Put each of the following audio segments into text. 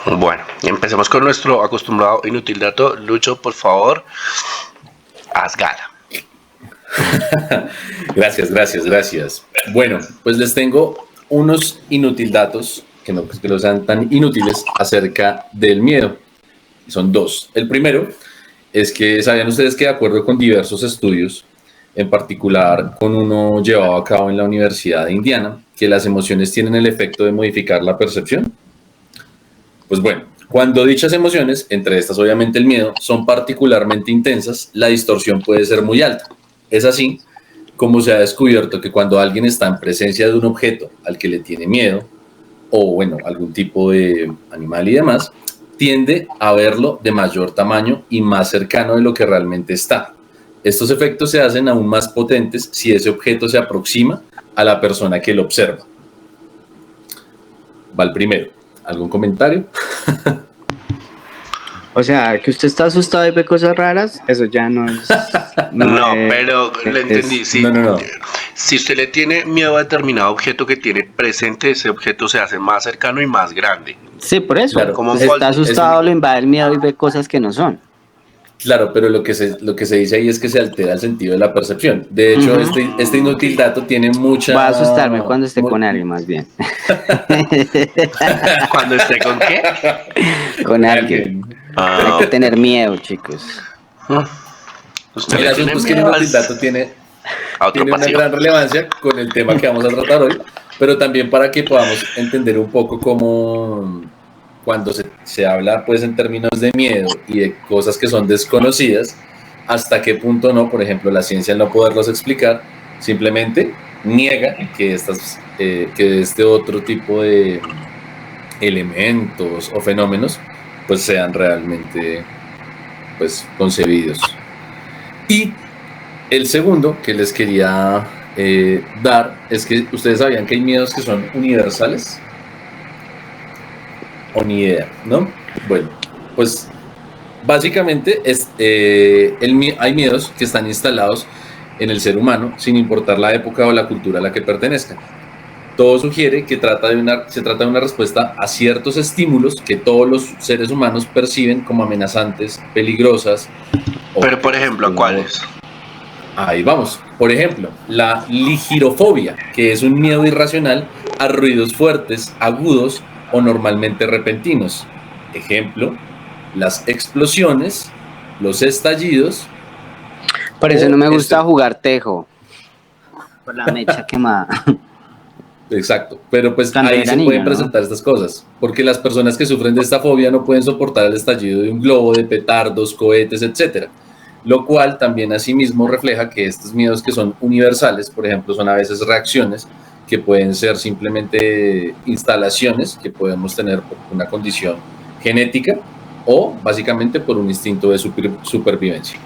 Bueno, empecemos con nuestro acostumbrado inútil dato. Lucho, por favor, haz gala. Gracias. Bueno, pues les tengo unos inútil datos, que no pues que no sean tan inútiles, acerca del miedo. Son dos. El primero es que, ¿sabían ustedes que de acuerdo con diversos estudios, en particular con uno llevado a cabo en la Universidad de Indiana, que las emociones tienen el efecto de modificar la percepción? Pues bueno, cuando dichas emociones, entre estas obviamente el miedo, son particularmente intensas, la distorsión puede ser muy alta. Es así como se ha descubierto que cuando alguien está en presencia de un objeto al que le tiene miedo, o bueno, algún tipo de animal y demás, tiende a verlo de mayor tamaño y más cercano de lo que realmente está. Estos efectos se hacen aún más potentes si ese objeto se aproxima a la persona que lo observa. Va el primero. ¿Algún comentario? O sea, que usted está asustado y ve cosas raras, eso ya no es... No, es- pero le entendí. Sí, No. si usted le tiene miedo a determinado objeto que tiene presente, ese objeto se hace más cercano y más grande. Sí, por eso. Claro, Como Pues en está asustado, lo invade el miedo y ve cosas que no son. Claro, pero lo que se dice ahí es que se altera el sentido de la percepción. De hecho, Ujú. este inútil dato tiene Va a asustarme cuando esté mu- con alguien, más bien. cuando esté con qué. Con alguien. Hay que tener miedo, chicos. Usted El le asunto tiene es que el miedo inútil dato a otro tiene una pasivo. gran relevancia con el tema que vamos a tratar hoy, pero también para que podamos entender un poco cómo cuando se habla pues en términos de miedo y de cosas que son desconocidas, hasta qué punto no, por ejemplo, la ciencia al no poderlos explicar, simplemente niega que este otro tipo de elementos o fenómenos pues sean realmente pues concebidos. Y el segundo que les quería dar es que ustedes sabían que hay miedos que son universales o ni idea, ¿no? Bueno, pues básicamente hay miedos que están instalados en el ser humano sin importar la época o la cultura a la que pertenezcan. Todo sugiere que se trata de una respuesta a ciertos estímulos que todos los seres humanos perciben como amenazantes, peligrosas. Pero por ejemplo, ¿a cuáles? Ahí vamos. Por ejemplo, la ligirofobia, que es un miedo irracional a ruidos fuertes, agudos o normalmente repentinos. Ejemplo, las explosiones, los estallidos. Por eso no me gusta jugar tejo. Por la mecha quemada. Exacto, pero pues Cuando ahí era se niño, pueden ¿no? presentar estas cosas, porque las personas que sufren de esta fobia no pueden soportar el estallido de un globo, de petardos, cohetes, etcétera. Lo cual también asimismo refleja que estos miedos que son universales, por ejemplo, son a veces reacciones que pueden ser simplemente instalaciones que podemos tener por una condición genética o básicamente por un instinto de supervivencia.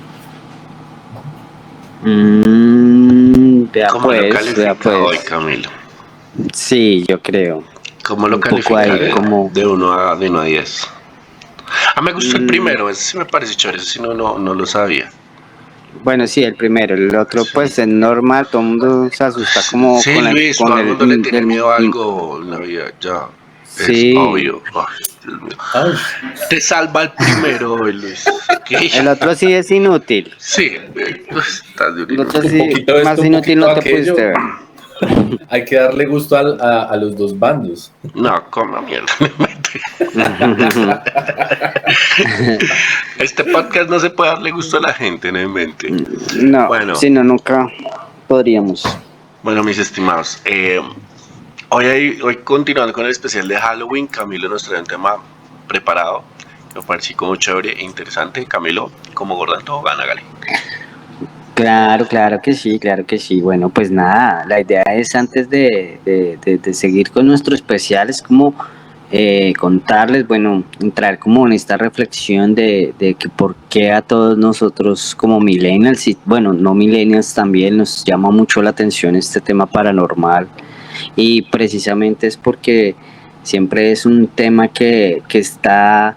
Vea ¿Cómo lo pues, vea califica hoy, pues. Camilo? Sí, yo creo. ¿Cómo lo Un poco califica ahí como... de 1 a 10? Ah, me gustó el primero, ese sí me parece chévere, ese sí no lo sabía. Bueno, sí, el primero. El otro, Sí. pues, es normal. Todo el mundo se asusta como Sí, Luis, con todo el mundo le tiene miedo a el- algo en la vida, ya. Es Sí. obvio. Ay, Dios mío. Ay, Te salva el primero, Luis. ¿Qué? El otro sí es inútil. Sí, estás de un El otro inútil. un sí, poquito esto, más un inútil poquito no te aquello. pudiste ver. Hay que darle gusto a los dos bandos. No, coma mierda, me mete. Este podcast no se puede darle gusto a la gente, no invente. No, Bueno, si no, nunca podríamos. bueno, mis estimados, hoy continuando con el especial de Halloween, Camilo nos trae un tema preparado. Me pareció como chévere e interesante. Camilo, como gorda en todo gana, Gali. Claro que sí, claro que sí. Bueno, pues nada, la idea es antes de seguir con nuestro especial, es como contarles, bueno, entrar como en esta reflexión de que por qué a todos nosotros como millennials, y bueno, no millennials también nos llama mucho la atención este tema paranormal y precisamente es porque siempre es un tema que está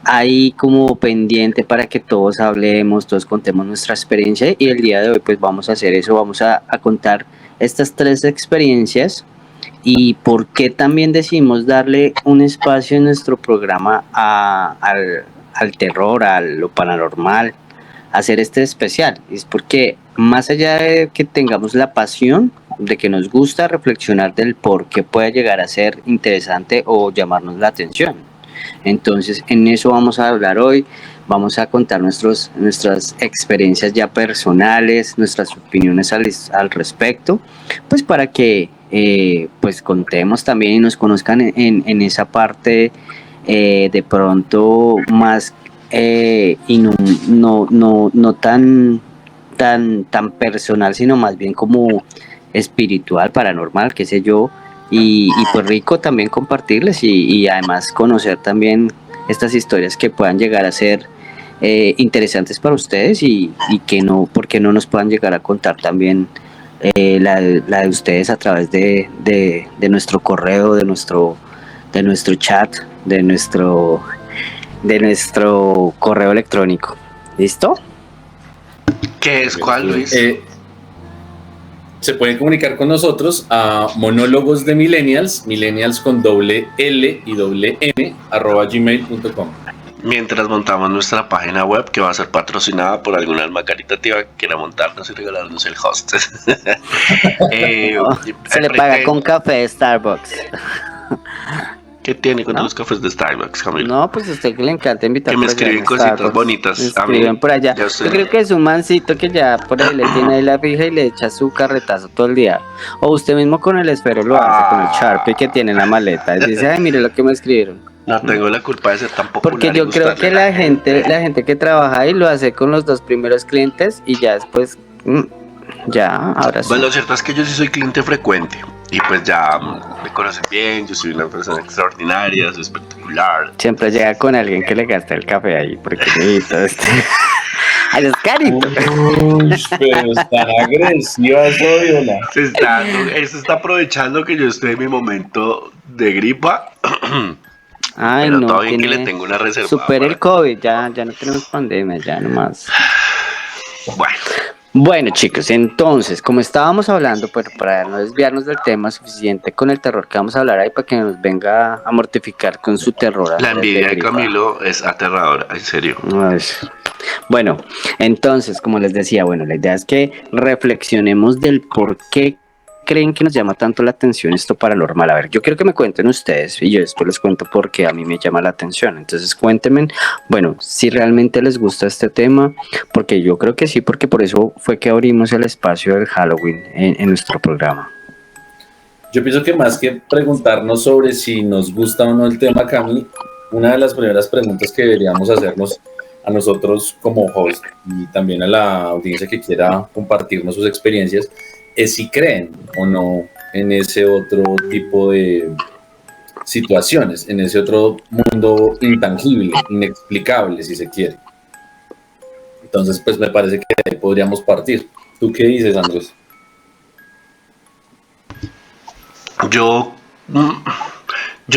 ahí como pendiente para que todos hablemos, todos contemos nuestra experiencia y el día de hoy pues vamos a hacer eso, vamos a contar estas tres experiencias y por qué también decidimos darle un espacio en nuestro programa al terror, a lo paranormal, hacer este especial. Es porque más allá de que tengamos la pasión, de que nos gusta reflexionar del por qué puede llegar a ser interesante o llamarnos la atención. Entonces, en eso vamos a hablar hoy. Vamos a contar nuestras experiencias ya personales, nuestras opiniones al respecto, pues para que pues contemos también y nos conozcan en esa parte de pronto más y no tan personal, sino más bien como espiritual, paranormal, qué sé yo, y pues rico también compartirles y además conocer también estas historias que puedan llegar a ser interesantes para ustedes y que no, porque no nos puedan llegar a contar también la de ustedes a través de nuestro correo, de nuestro chat, de nuestro correo electrónico. ¿Listo? ¿Qué es cuál, Luis? Se pueden comunicar con nosotros a monólogos de millennials, millennials con doble L y doble N, @gmail.com. Mientras montamos nuestra página web, que va a ser patrocinada por alguna alma caritativa que quiera montarnos y regalarnos el host. Se le paga con café de Starbucks. ¿Qué tiene con los cafés de Starbucks, Camilo? No, pues a usted que le encanta invitar que me por allá escriben en cositas Starbucks. bonitas. Me escriben por allá. Yo creo que es un mancito que ya por ahí le tiene ahí la fija y le echa su carretazo todo el día. O usted mismo con el esfero lo hace, con el Sharpie que tiene en la maleta. Y dice, ay, mire lo que me escribieron. No tengo la culpa de ser tan popular. Porque yo creo que la gente que trabaja ahí lo hace con los 2 primeros clientes y ya después, ya, ahora sí. Bueno, lo cierto es que yo sí soy cliente frecuente. Y pues ya me conocen bien, yo soy una persona extraordinaria, soy espectacular. Siempre llega con alguien que le gasta el café ahí, porque todo este... ¡Ay, es carito! Uy, pero están agresivas hoy, hola. Se está aprovechando que yo estoy en mi momento de gripa. Ay, pero no, todo bien que le tengo una reserva. Supera el COVID, ya no tenemos pandemia, ya nomás. Bueno, chicos, entonces, como estábamos hablando, pero para no desviarnos del tema suficiente con el terror que vamos a hablar ahí, para que nos venga a mortificar con su terror. La envidia de Camilo es aterradora, en serio. Bueno, entonces, como les decía, la idea es que reflexionemos del por qué creen que nos llama tanto la atención esto paranormal. A ver, yo quiero que me cuenten ustedes y yo después les cuento por qué a mí me llama la atención. Entonces cuéntenme, si realmente les gusta este tema, porque yo creo que sí, porque por eso fue que abrimos el espacio del Halloween en nuestro programa. Yo pienso que más que preguntarnos sobre si nos gusta o no el tema, Cami, una de las primeras preguntas que deberíamos hacernos a nosotros como host y también a la audiencia que quiera compartirnos sus experiencias es si creen o no en ese otro tipo de situaciones, en ese otro mundo intangible, inexplicable, si se quiere. Entonces, pues me parece que ahí podríamos partir. ¿Tú qué dices, Andrés? Yo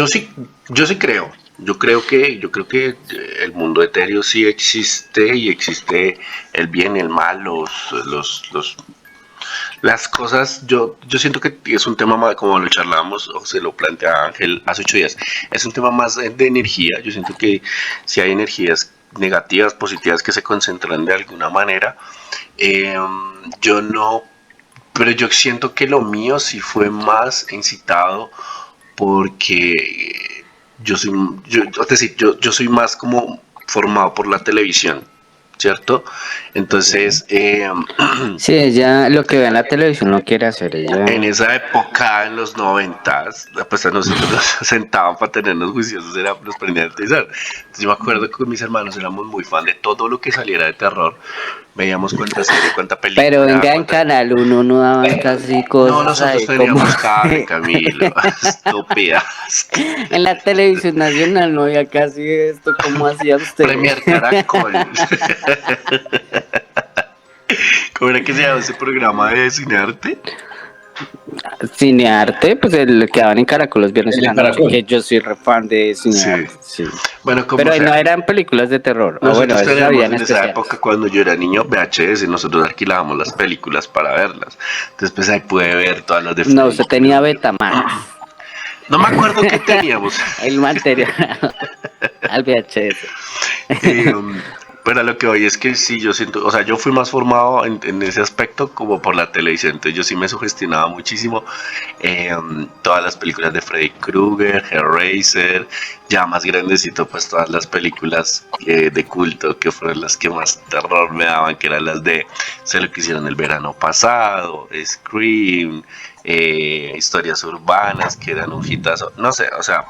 sí creo. Yo creo que el mundo etéreo sí existe y existe el bien y el mal, las cosas. Yo siento que es un tema más, como lo charlábamos o se lo plantea Ángel hace 8 días, es un tema más de energía. Yo siento que si hay energías negativas, positivas que se concentran de alguna manera, pero yo siento que lo mío sí fue más incitado porque yo soy más como formado por la televisión, ¿cierto? Entonces, sí, ella lo que ve en la televisión no quiere hacer ella. En esa época, en los 90s, pues a nosotros nos sentaban para tenernos juiciosos, nos prendían a utilizar. Entonces yo me acuerdo que con mis hermanos éramos muy fan de todo lo que saliera de terror. Veíamos cuánta serie, cuánta película. Pero venga, en Canal 1 no daban casi cosas. No, nosotros teníamos cable, Camilo. Estúpidas. En la televisión nacional no había casi esto. ¿Cómo hacía usted? Premier Caracol. ¿Cómo era que se llama ese programa de cinearte? Cinearte, pues el que daban en Caracol los viernes El en de la noche, Caracol. que yo soy re fan de Cinearte, sí. Bueno, como Pero no sea, eran películas de terror, o bueno, nosotros a veces teníamos habían en esa especiales. época cuando yo era niño VHS, nosotros alquilábamos las películas para verlas. Entonces pues ahí pude ver todas las de No, Freddy usted tenía Krueger. Betamax, No me acuerdo qué teníamos. el material al VHS. Eh, pero a lo que voy es que sí, yo siento, o sea, yo fui más formado en ese aspecto como por la televisión, entonces yo sí me sugestionaba muchísimo todas las películas de Freddy Krueger, Hellraiser, ya más grandecito, pues todas las películas de culto que fueron las que más terror me daban, que eran las de Sé lo que hicieron el verano pasado, Scream, historias urbanas, que eran un hitazo, no sé, o sea,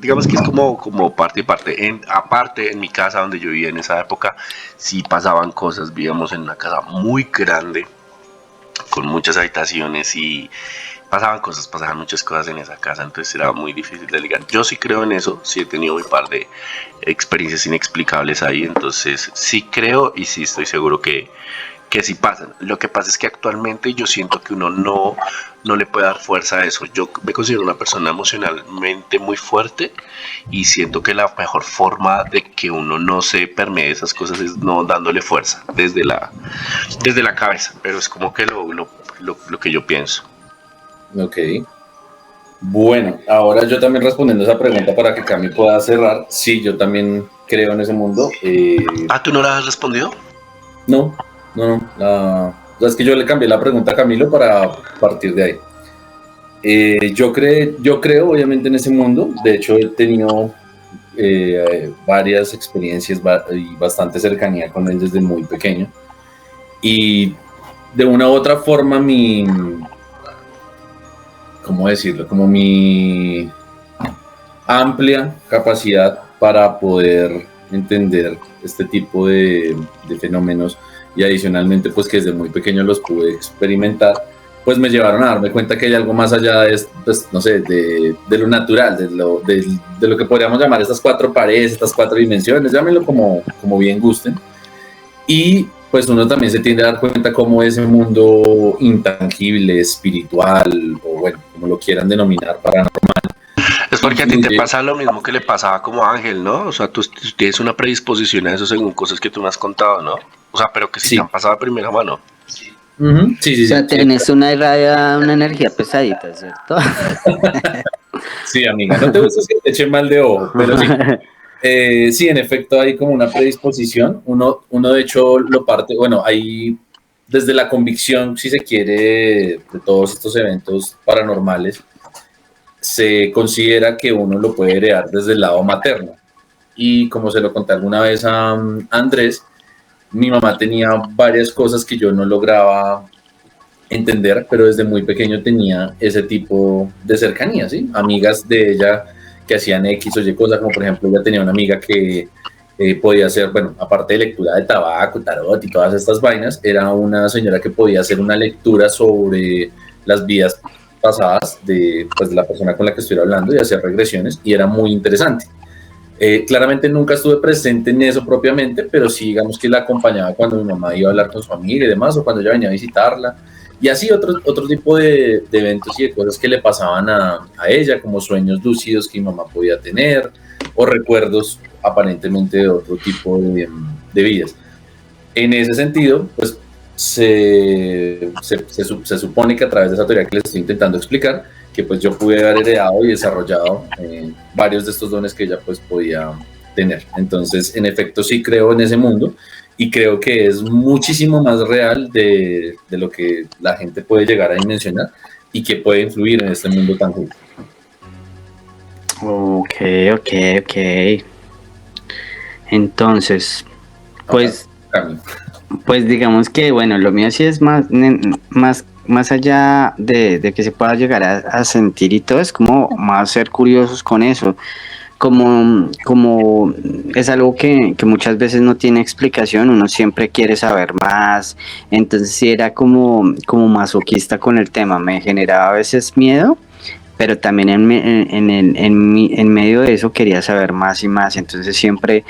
digamos que es como parte y parte. Aparte, en mi casa donde yo vivía en esa época, sí pasaban cosas. Vivíamos en una casa muy grande, con muchas habitaciones y pasaban muchas cosas en esa casa, entonces era muy difícil de ligar. Yo sí creo en eso, sí he tenido un par de experiencias inexplicables ahí, entonces sí creo y sí estoy seguro que sí pasan. Lo que pasa es que actualmente yo siento que uno no le puede dar fuerza a eso. Yo me considero una persona emocionalmente muy fuerte y siento que la mejor forma de que uno no se permee esas cosas es no dándole fuerza desde la cabeza, pero es como que lo que yo pienso. Ok. Bueno, ahora yo también respondiendo esa pregunta para que Cami pueda cerrar. Sí, yo también creo en ese mundo. Ah, ¿tú no la has respondido? No, no, no. Es que yo le cambié la pregunta a Camilo para partir de ahí. Yo creo obviamente en ese mundo. De hecho, he tenido varias experiencias y bastante cercanía con él desde muy pequeño. Y de una u otra forma, ¿cómo decirlo? Como mi amplia capacidad para poder entender este tipo de fenómenos y adicionalmente pues que desde muy pequeño los pude experimentar, pues me llevaron a darme cuenta que hay algo más allá de, pues, no sé, de lo natural, de lo que podríamos llamar estas cuatro paredes, estas cuatro dimensiones, llámenlo como bien gusten. Y pues uno también se tiende a dar cuenta cómo ese mundo intangible, espiritual, o bueno, como lo quieran denominar, paranormal, Es porque a ti te influye. pasa lo mismo que le pasaba como a Ángel, ¿no? O sea, tú tienes una predisposición a eso según cosas que tú me has contado, ¿no? O sea, pero que sí te Sí. han pasado de primera mano. Ujú, sí, O sí, sea, sí, sí, tenés una irradia, una energía pesadita, ¿cierto? sí, amiga, no te gusta que te eche mal de ojo, pero sí, sí, en efecto hay como una predisposición, uno de hecho lo parte, bueno, hay desde la convicción, si se quiere, de todos estos eventos paranormales, se considera que uno lo puede heredar desde el lado materno. Y como se lo conté alguna vez a Andrés, mi mamá tenía varias cosas que yo no lograba entender, pero desde muy pequeño tenía ese tipo de cercanía, ¿sí? Amigas de ella que hacían X o Y cosas, como por ejemplo ella tenía una amiga que podía hacer, bueno, aparte de lectura de tabaco, tarot y todas estas vainas, era una señora que podía hacer una lectura sobre las vidas pasadas de, pues, de la persona con la que estuviera hablando y hacer regresiones y era muy interesante. Claramente nunca estuve presente en eso propiamente, pero sí digamos que la acompañaba cuando mi mamá iba a hablar con su amiga y demás, o cuando ella venía a visitarla. Y así otro tipo de eventos y de cosas que le pasaban a ella, como sueños lúcidos que mi mamá podía tener, o recuerdos aparentemente de otro tipo de vidas. En ese sentido, pues se supone que a través de esa teoría que les estoy intentando explicar, que pues yo pude haber heredado y desarrollado varios de estos dones que ella pues podía tener. Entonces, en efecto, sí creo en ese mundo y creo que es muchísimo más real de lo que la gente puede llegar a dimensionar y que puede influir en este mundo tan justo. Ok, ok, ok. Entonces, pues, pues digamos que, bueno, lo mío sí es más allá de que se pueda llegar a sentir y todo, es como más ser curiosos con eso. Como es algo que muchas veces no tiene explicación, uno siempre quiere saber más, entonces sí era como masoquista con el tema, me generaba a veces miedo, pero también en medio de eso quería saber más y más, entonces siempre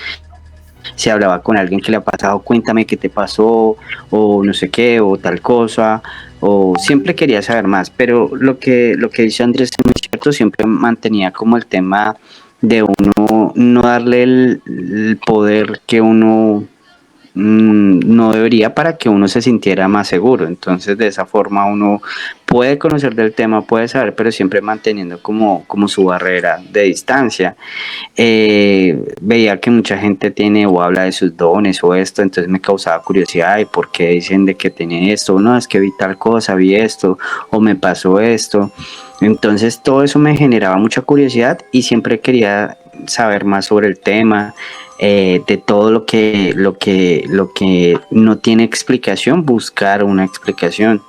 si hablaba con alguien que le ha pasado, cuéntame qué te pasó, o no sé qué, o tal cosa, o siempre quería saber más, pero lo que dice Andrés es muy cierto, siempre mantenía como el tema de uno no darle el poder que uno no debería, para que uno se sintiera más seguro. Entonces de esa forma uno puede conocer del tema, puede saber, pero siempre manteniendo como su barrera de distancia. Veía que mucha gente tiene o habla de sus dones o esto, entonces me causaba curiosidad, y por qué dicen de que tiene esto, no, es que vi tal cosa, vi esto, o me pasó esto. Entonces todo eso me generaba mucha curiosidad y siempre quería saber más sobre el tema, de todo lo que no tiene explicación, buscar una explicación.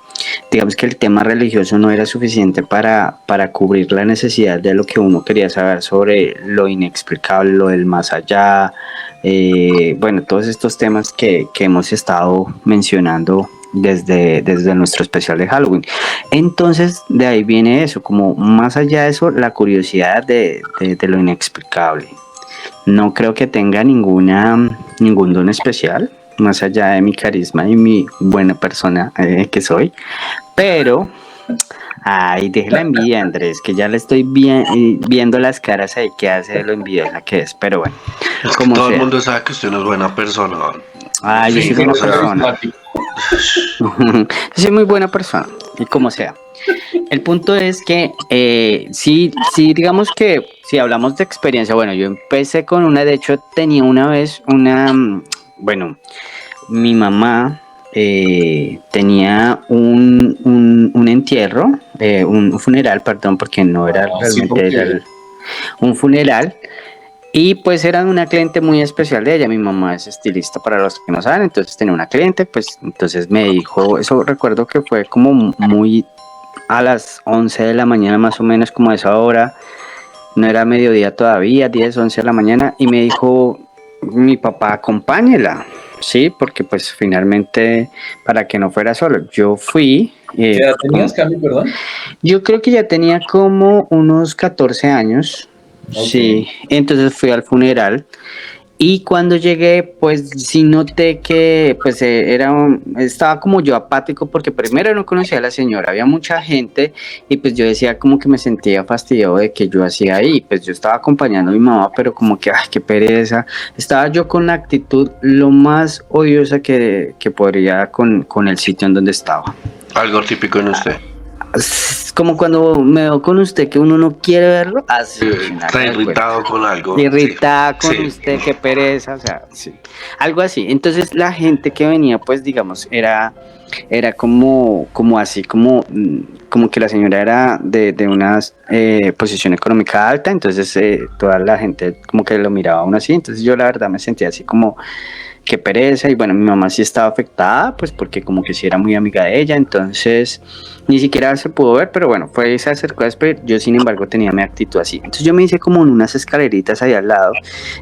Digamos que el tema religioso no era suficiente para cubrir la necesidad de lo que uno quería saber sobre lo inexplicable, lo del más allá, bueno, todos estos temas que hemos estado mencionando desde nuestro especial de Halloween. Entonces, de ahí viene eso, como más allá de eso, la curiosidad de lo inexplicable. No creo que tenga ningún don especial, más allá de mi carisma y mi buena persona que soy, pero, ay, deje la envidia, Andrés, que ya le estoy viendo las caras ahí que hace de lo envidiosa que es, pero bueno, Es que como todo el sea. mundo sabe que usted no es buena persona. Ay, yo Sí, soy buena o sea, persona. Yo soy muy buena persona, y como sea. El punto es que sí, digamos que si hablamos de experiencia, bueno, yo empecé con una, de hecho tenía una vez bueno, mi mamá tenía un entierro, un funeral, perdón, porque no era Sí, realmente, porque un funeral. Y pues era una cliente muy especial de ella. Mi mamá es estilista, para los que no saben, entonces tenía una cliente, pues entonces me dijo, eso recuerdo que fue como muy a las 11 de la mañana más o menos, como a esa hora, no era mediodía todavía, 10 11 de la mañana, y me dijo, mi papá, acompáñela, sí, porque pues finalmente, para que no fuera solo, yo fui, ¿qué edad tenías, Cami, perdón? yo creo que ya tenía como unos 14 años, Ok. sí, entonces fui al funeral. Y cuando llegué, pues sí noté que pues estaba como yo apático, porque primero no conocía a la señora, había mucha gente, y pues yo decía como que me sentía fastidiado de que yo hacía ahí, pues yo estaba acompañando a mi mamá, pero como que, ay, qué pereza, estaba yo con la actitud lo más odiosa que podría con el sitio en donde estaba. algo típico en usted. Es como cuando me veo con usted que uno no quiere verlo, así, nada Está que ver, cuento. irritado con algo. Sí, Irritada con sí. usted, qué pereza, o sea, sí, algo así. Entonces la gente que venía, pues digamos, era como así, como que la señora era de una posición económica alta, entonces toda la gente como que lo miraba a uno así, entonces yo la verdad me sentía así como qué pereza. Y bueno, mi mamá sí estaba afectada, pues porque como que sí era muy amiga de ella, entonces ni siquiera se pudo ver, pero bueno, se acercó a despedir. Yo sin embargo tenía mi actitud así, entonces yo me hice como en unas escaleritas ahí al lado,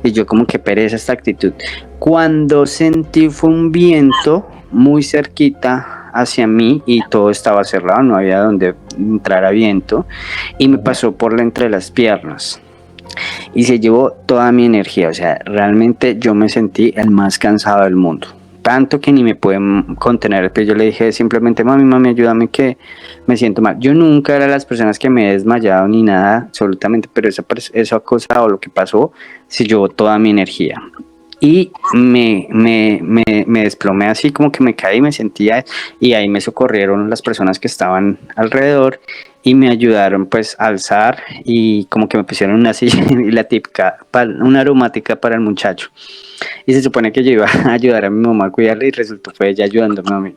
y yo como que pereza esta actitud. Cuando sentí fue un viento muy cerquita hacia mí, y todo estaba cerrado, no había donde entrar viento, y me pasó por entre las piernas y se llevó toda mi energía. O sea, realmente yo me sentí el más cansado del mundo, tanto que ni me pude contener. Pues yo le dije simplemente, mami, ayúdame que me siento mal. Yo nunca era de las personas que me he desmayado ni nada, absolutamente, pero esa cosa o lo que pasó se llevó toda mi energía. Y me desplomé así, como que me caí, me sentía, y ahí me socorrieron las personas que estaban alrededor y me ayudaron pues a alzar, y como que me pusieron una silla y la típica, una aromática para el muchacho. Y se supone que yo iba a ayudar a mi mamá a cuidarle, y resultó fue ella ayudándome a mí.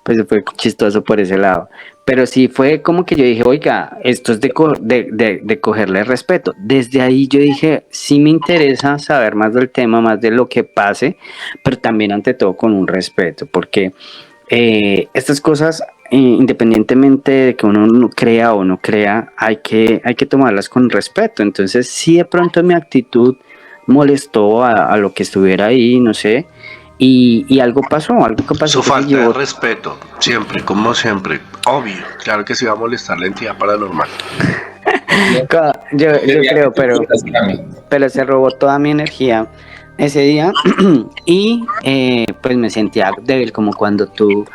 Pues fue chistoso por ese lado. Pero sí fue como que yo dije, oiga, esto es de cogerle respeto. Desde ahí yo dije, sí me interesa saber más del tema, más de lo que pase, pero también ante todo con un respeto, porque estas cosas, independientemente de que uno no crea o no crea, hay que tomarlas con respeto. Entonces, si de pronto mi actitud molestó a lo que estuviera ahí, no sé, y algo que pasó Su que se falta de llevó. respeto, siempre, como siempre. Obvio, claro que sí va a molestar la entidad paranormal. Yo Quería que creo, te fueras, Cami. pero se robó toda mi energía, ese día y pues me sentía débil como cuando tú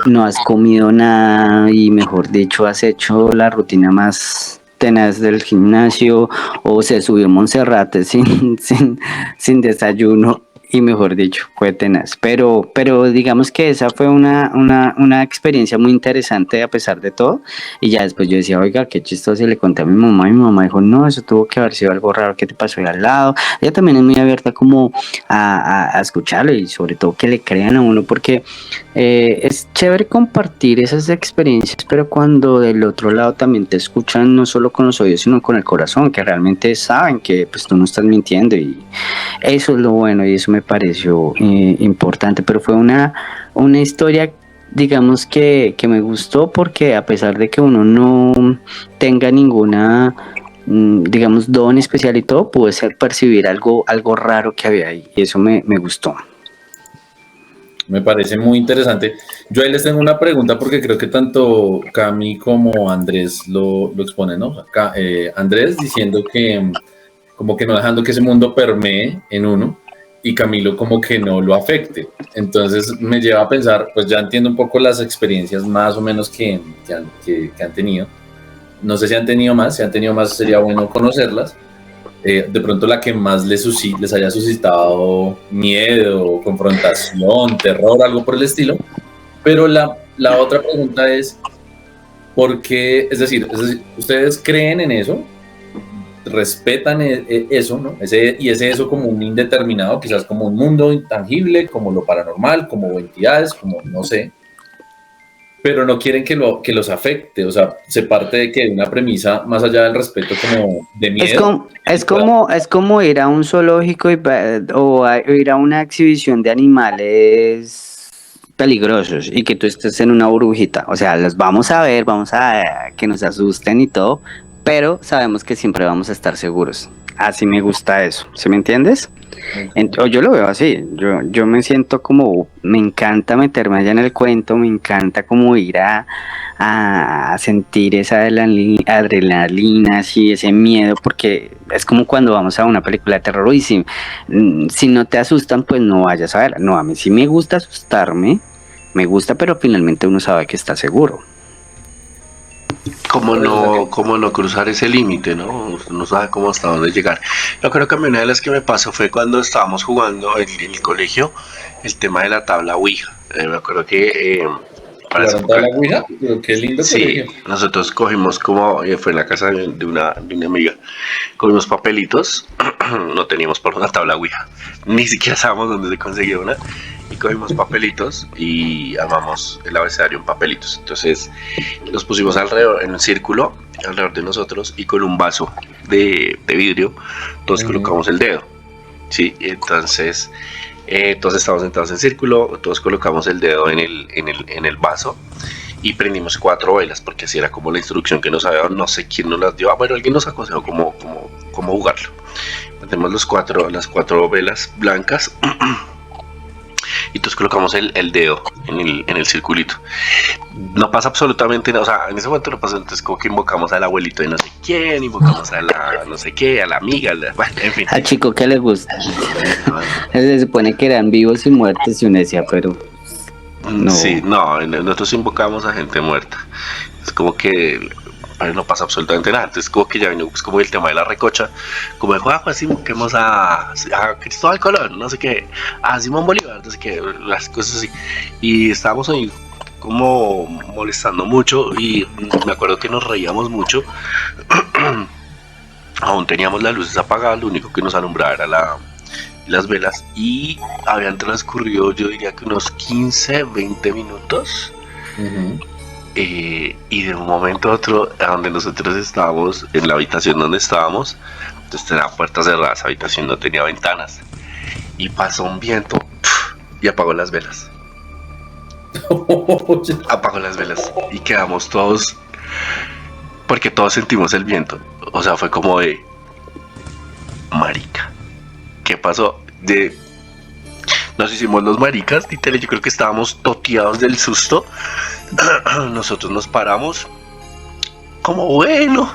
no has comido nada y mejor dicho has hecho la rutina más tenaz del gimnasio o se subió Monserrate sin desayuno y mejor dicho fue tenaz, pero digamos que esa fue una experiencia muy interesante a pesar de todo y ya después yo decía, oiga, qué chistoso y le conté a mi mamá dijo, no, eso tuvo que haber sido algo raro que te pasó ahí al lado. Ella también es muy abierta como a escucharlo y sobre todo que le crean a uno porque es chévere compartir esas experiencias, pero cuando del otro lado también te escuchan no solo con los oídos, sino con el corazón, que realmente saben que pues tú no estás mintiendo y eso es lo bueno y eso me pareció importante, pero fue una historia digamos que me gustó porque a pesar de que uno no tenga ninguna digamos, don especial y todo, pude percibir algo raro que había ahí. Y eso me gustó. Me parece muy interesante. Yo ahí les tengo una pregunta porque creo que tanto Cami como Andrés lo exponen, ¿no? Andrés diciendo que como que no dejando que ese mundo permee en uno y Camilo como que no lo afecte. Entonces me lleva a pensar, pues ya entiendo un poco las experiencias más o menos que han tenido. No sé si han tenido más, si han tenido más sería bueno conocerlas. De pronto la que más les haya suscitado miedo, confrontación, terror, algo por el estilo. Pero la otra pregunta es, ¿por qué? Es decir, ¿ustedes creen en eso? ¿Respetan eso, ¿no? Y ese eso como un indeterminado, quizás como un mundo intangible, como lo paranormal, como entidades, como no sé, pero no quieren que los afecte, o sea, se parte de que una premisa más allá del respeto como de miedo. Es como ir a un zoológico o ir a una exhibición de animales peligrosos y que tú estés en una burbujita. O sea, los vamos a ver, vamos a que nos asusten y todo, pero sabemos que siempre vamos a estar seguros. Así me gusta eso, ¿sí me entiendes? O yo lo veo así, yo me siento como, me encanta meterme allá en el cuento, me encanta como ir a sentir esa adrenalina, así, ese miedo, porque es como cuando vamos a una película de terror y si no te asustan, pues no vayas a ver. No, a mí sí me gusta asustarme, me gusta, pero finalmente uno sabe que está seguro. Cómo no cruzar ese límite, ¿no? Usted no sabe cómo hasta dónde llegar. Yo creo que a mí una de las que me pasó fue cuando estábamos jugando en el colegio el tema de la tabla Ouija. Me acuerdo que para esa ¿Jugaron época, toda la Ouija? Pero qué lindo sí, colegio. nosotros cogimos como, fue en la casa de una amiga, cogimos papelitos, no teníamos por una tabla Ouija, ni siquiera sabíamos dónde se conseguía una, y cogimos papelitos y armamos el abecedario en papelitos. Entonces los pusimos alrededor, en un círculo, alrededor de nosotros, y con un vaso de vidrio, todos colocamos el dedo, ¿sí? Entonces todos estábamos sentados en círculo, todos colocamos el dedo en el vaso y prendimos 4 velas, porque así era como la instrucción que nos había dado, no sé quién nos las dio, bueno, alguien nos aconsejó cómo jugarlo. Prendemos las 4 velas blancas y entonces colocamos el dedo en el circulito. No pasa absolutamente nada, o sea, en ese momento no pasa, entonces como que invocamos al abuelito de no sé quién, invocamos a la no sé qué, a la amiga, bueno, en fin. Al chico que le gusta. Se supone que eran vivos y muertos y uno decía, pero no. Sí, no, nosotros invocamos a gente muerta. Es como que no pasa absolutamente nada. Entonces como que ya vino pues, como el tema de la recocha, como dijo, pues invoquemos a Cristóbal Colón, no sé qué, a Simón Bolívar, no sé qué, las cosas así. Y estábamos ahí como molestando mucho y me acuerdo que nos reíamos mucho. Aún teníamos las luces apagadas, lo único que nos alumbraba era las velas y habían transcurrido yo diría que unos 15, 20 minutos y de un momento a otro a donde nosotros estábamos, en la habitación donde estábamos, entonces tenía puertas cerradas, esa habitación no tenía ventanas y pasó un viento y apagó las velas. Apagó las velas y quedamos todos, porque todos sentimos el viento, o sea, fue como de marica, ¿qué pasó? Nos hicimos los maricas, literal, yo creo que estábamos toteados del susto. Nosotros nos paramos como bueno,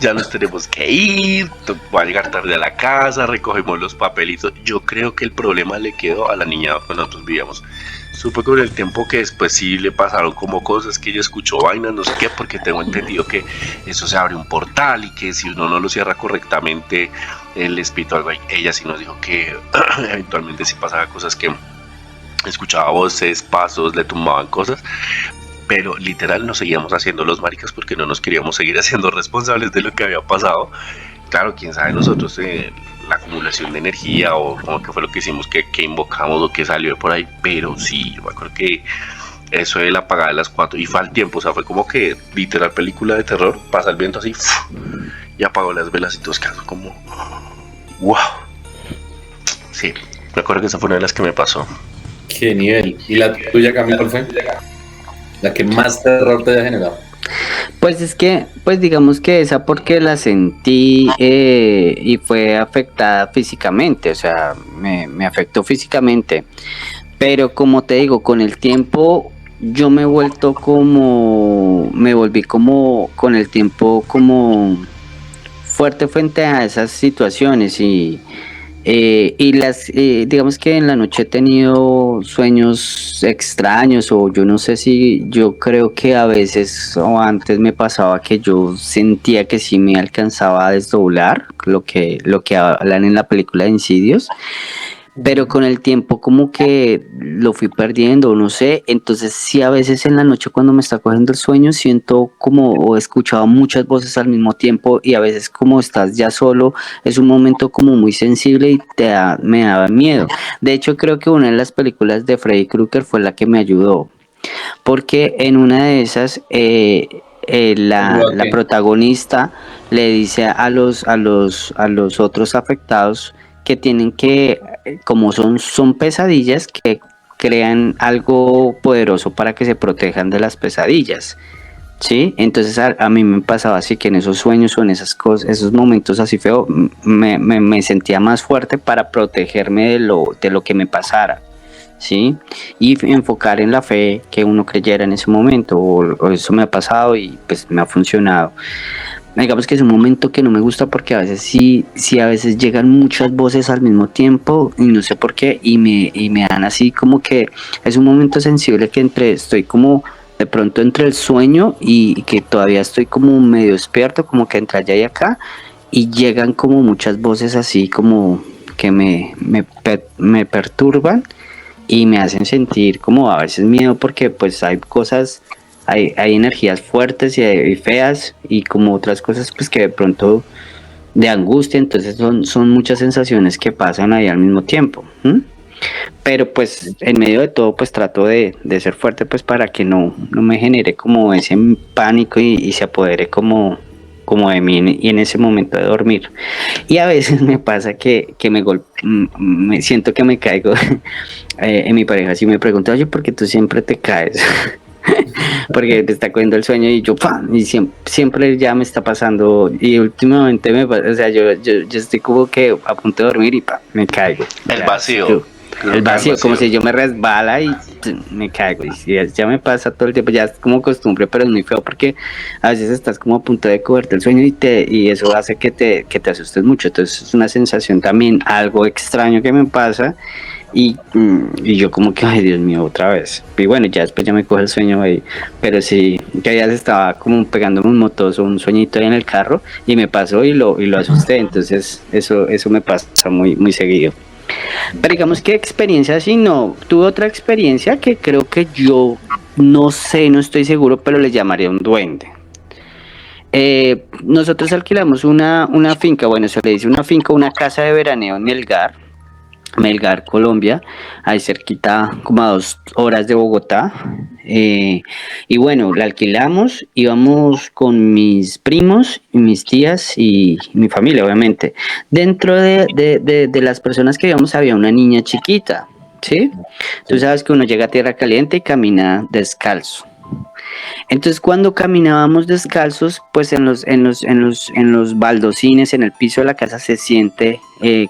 ya nos tenemos que ir, voy a llegar tarde a la casa, recogemos los papelitos. Yo creo que el problema le quedó a la niña cuando nosotros vivíamos. Supe con el tiempo que después sí le pasaron como cosas, que ella escuchó vainas, no sé qué, porque tengo entendido que eso se abre un portal y que si uno no lo cierra correctamente, el espíritu, ella sí nos dijo que eventualmente sí pasaba cosas, que escuchaba voces, pasos, le tumbaban cosas, pero literal nos seguíamos haciendo los maricas porque no nos queríamos seguir haciendo responsables de lo que había pasado. Claro, quién sabe nosotros la acumulación de energía o como que fue lo que hicimos, que invocamos o que salió por ahí, pero sí, yo me acuerdo que eso de la apagada de las 4 y fue al tiempo, o sea, fue como que literal película de terror, pasa el viento así y apagó las velas y todos quedaron como wow. Sí, me acuerdo que esa fue una de las que me pasó. Qué nivel. ¿Y la tuya, Camila, cuál fue? La que más terror te haya generado. Pues es que, pues digamos que esa porque la sentí y fue afectada físicamente, o sea, me afectó físicamente, pero como te digo, con el tiempo yo me volví como, con el tiempo como fuerte frente a esas situaciones y digamos que en la noche he tenido sueños extraños o yo no sé si yo creo que a veces o antes me pasaba que yo sentía que sí me alcanzaba a desdoblar lo que hablan en la película de Insidious, pero con el tiempo como que lo fui perdiendo, no sé, entonces sí a veces en la noche cuando me está cogiendo el sueño siento como o he escuchado muchas voces al mismo tiempo y a veces como estás ya solo es un momento como muy sensible y me daba miedo. De hecho creo que una de las películas de Freddy Krueger fue la que me ayudó, porque en una de esas la protagonista le dice a los otros afectados que tienen que, como son pesadillas, que crean algo poderoso para que se protejan de las pesadillas, ¿sí? Entonces a mí me pasaba así que en esos sueños o en esas cosas, esos momentos así feos, me sentía más fuerte para protegerme de lo que me pasara, ¿sí? Y enfocar en la fe que uno creyera en ese momento, o eso me ha pasado y pues me ha funcionado. Digamos que es un momento que no me gusta porque a veces sí a veces llegan muchas voces al mismo tiempo y no sé por qué y me dan así como que es un momento sensible que estoy como de pronto entre el sueño y que todavía estoy como medio despierto, como que entre allá y acá y llegan como muchas voces así como que me perturban y me hacen sentir como a veces miedo porque pues hay cosas. Hay energías fuertes y feas y como otras cosas pues que de pronto de angustia, entonces son muchas sensaciones que pasan ahí al mismo tiempo. Pero pues en medio de todo pues trato de ser fuerte pues para que no me genere como ese pánico y se apodere como de mí y en ese momento de dormir. Y a veces me pasa que me siento que me caigo. En mi pareja sí me pregunta, oye, ¿por qué tú siempre te caes? Porque te está cogiendo el sueño y yo ¡pam! Y siempre ya me está pasando y últimamente o sea, yo estoy como que a punto de dormir y ¡pam! Me caigo. El vacío. El vacío, como si yo me resbala y me caigo. Y ya me pasa todo el tiempo, ya es como costumbre, pero es muy feo porque a veces estás como a punto de cogerte el sueño y eso hace que te asustes mucho. Entonces es una sensación también, algo extraño que me pasa. Y yo como que, ay Dios mío, otra vez. Y bueno, ya después ya me coge el sueño ahí. Pero sí, que ya se estaba como pegándome un motoso, un sueñito ahí en el carro. Y me pasó y lo asusté. Entonces eso me pasa muy, muy seguido. Pero digamos que experiencia así no. Tuve otra experiencia que creo que yo no sé, no estoy seguro, pero le llamaría un duende. Nosotros alquilamos una finca, bueno, se le dice una finca, una casa de veraneo en Melgar, Colombia, ahí cerquita, como a 2 horas de Bogotá. Y bueno, la alquilamos, íbamos con mis primos, y mis tías y mi familia, obviamente. Dentro de las personas que íbamos había una niña chiquita, ¿sí? Tú sabes que uno llega a tierra caliente y camina descalzo. Entonces cuando caminábamos descalzos, pues en los baldocines, en el piso de la casa se siente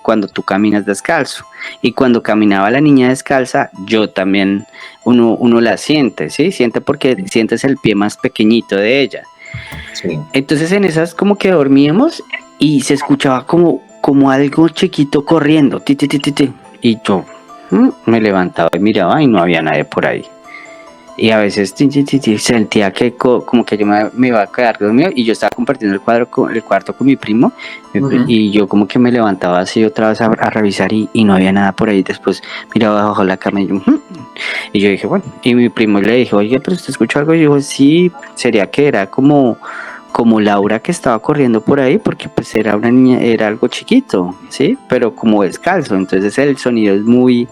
cuando tú caminas descalzo. Y cuando caminaba la niña descalza, yo también, uno la siente, ¿sí? Siente porque sientes el pie más pequeñito de ella. Sí. Entonces en esas como que dormíamos y se escuchaba como algo chiquito corriendo, ti, ti, ti, ti, ti. Y yo me levantaba y miraba y no había nadie por ahí. Y a veces sentía que como que yo me iba a quedar dormido y yo estaba compartiendo el cuarto con mi primo. Y yo como que me levantaba así otra vez a revisar y no había nada por ahí. Después miraba bajo la cama y yo dije, bueno, y mi primo le dije, oye, pero ¿usted escuchó algo? Y dijo, sí, sería que era como Laura que estaba corriendo por ahí, porque pues era una niña, era algo chiquito, ¿sí? Pero como descalzo, entonces el sonido es muy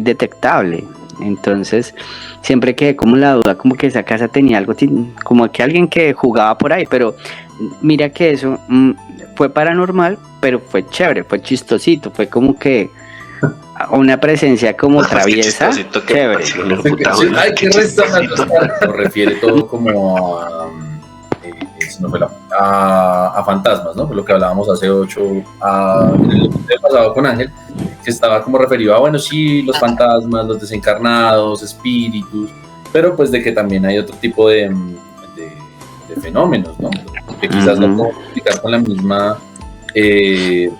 detectable. Entonces siempre quedé como la duda, como que esa casa tenía algo, como que alguien que jugaba por ahí, pero mira que eso fue paranormal, pero fue chévere, fue chistosito, fue como que una presencia como traviesa, chévere. Ay, qué restaurante. Nos refiere todo como a fantasmas, ¿no? Por lo que hablábamos hace 8, en el episodio pasado con Ángel, que estaba como referido a, bueno, sí, los fantasmas, los desencarnados, espíritus, pero pues de que también hay otro tipo de fenómenos, ¿no? Que quizás no podemos explicar con la misma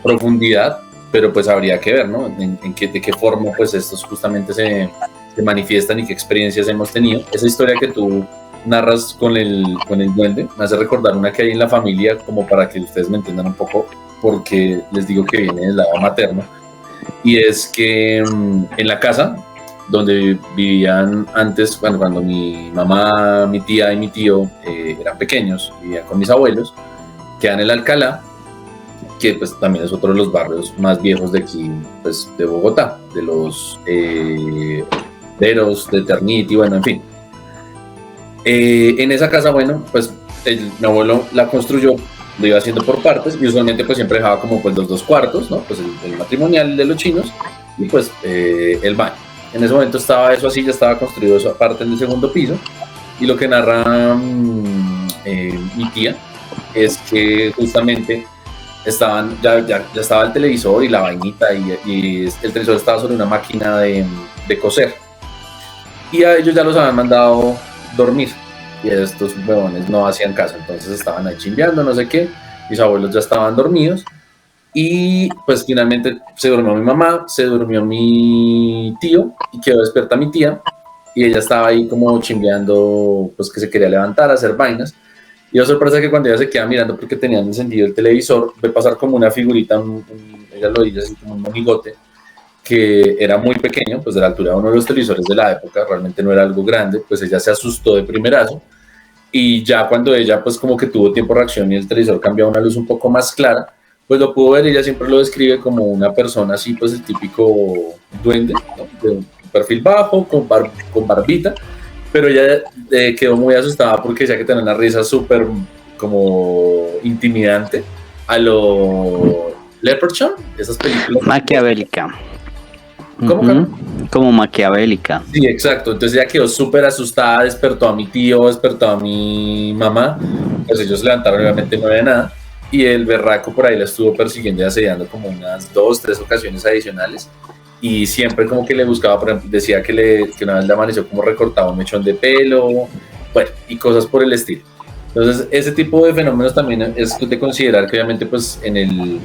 profundidad, pero pues habría que ver, ¿no? De qué forma pues estos justamente se manifiestan y qué experiencias hemos tenido. Esa historia que tú narras con el duende me hace recordar una que hay en la familia, como para que ustedes me entiendan un poco, porque les digo que viene del lado materno, y es que en la casa donde vivían antes, bueno, cuando mi mamá, mi tía y mi tío eran pequeños, vivían con mis abuelos, quedan en el Alcalá, que pues también es otro de los barrios más viejos de aquí, pues de Bogotá, de los Deros, de Eternity, bueno, en fin. En esa casa, bueno, pues mi abuelo la construyó, lo iba haciendo por partes, y usualmente pues siempre dejaba como pues los 2 cuartos, ¿no? Pues el matrimonial de los chinos y pues el baño. En ese momento estaba eso así, ya estaba construido eso aparte en el segundo piso, y lo que narra mi tía es que justamente ya estaba el televisor y la vainita, y el televisor estaba sobre una máquina de coser, y a ellos ya los habían mandado dormir, y estos huevones no hacían caso, entonces estaban ahí chimbeando, no sé qué, mis abuelos ya estaban dormidos, y pues finalmente se durmió mi mamá, se durmió mi tío, y quedó despierta mi tía, y ella estaba ahí como chimbeando, pues que se quería levantar a hacer vainas, y la sorpresa que cuando ella se queda mirando porque tenían encendido el televisor, ve pasar como una figurita, ella lo dice así como un monigote, que era muy pequeño, pues de la altura de uno de los televisores de la época, realmente no era algo grande, pues ella se asustó de primerazo, y ya cuando ella pues como que tuvo tiempo de reacción y el televisor cambió a una luz un poco más clara, pues lo pudo ver. Ella siempre lo describe como una persona así, pues el típico duende, ¿no? De un perfil bajo, con barbita, pero ella quedó muy asustada porque decía que tenía una risa súper como intimidante a lo Leprechaun, esas películas maquiavélica. ¿Cómo? Como maquiavélica. Sí, exacto. Entonces ella quedó súper asustada, despertó a mi tío, despertó a mi mamá, pues ellos se levantaron, obviamente no había nada, y el berraco por ahí la estuvo persiguiendo y asediando como unas 2, 3 ocasiones adicionales, y siempre como que le buscaba, por ejemplo, decía que una vez le amaneció como recortaba un mechón de pelo, bueno, y cosas por el estilo. Entonces ese tipo de fenómenos también es de considerar que obviamente pues en el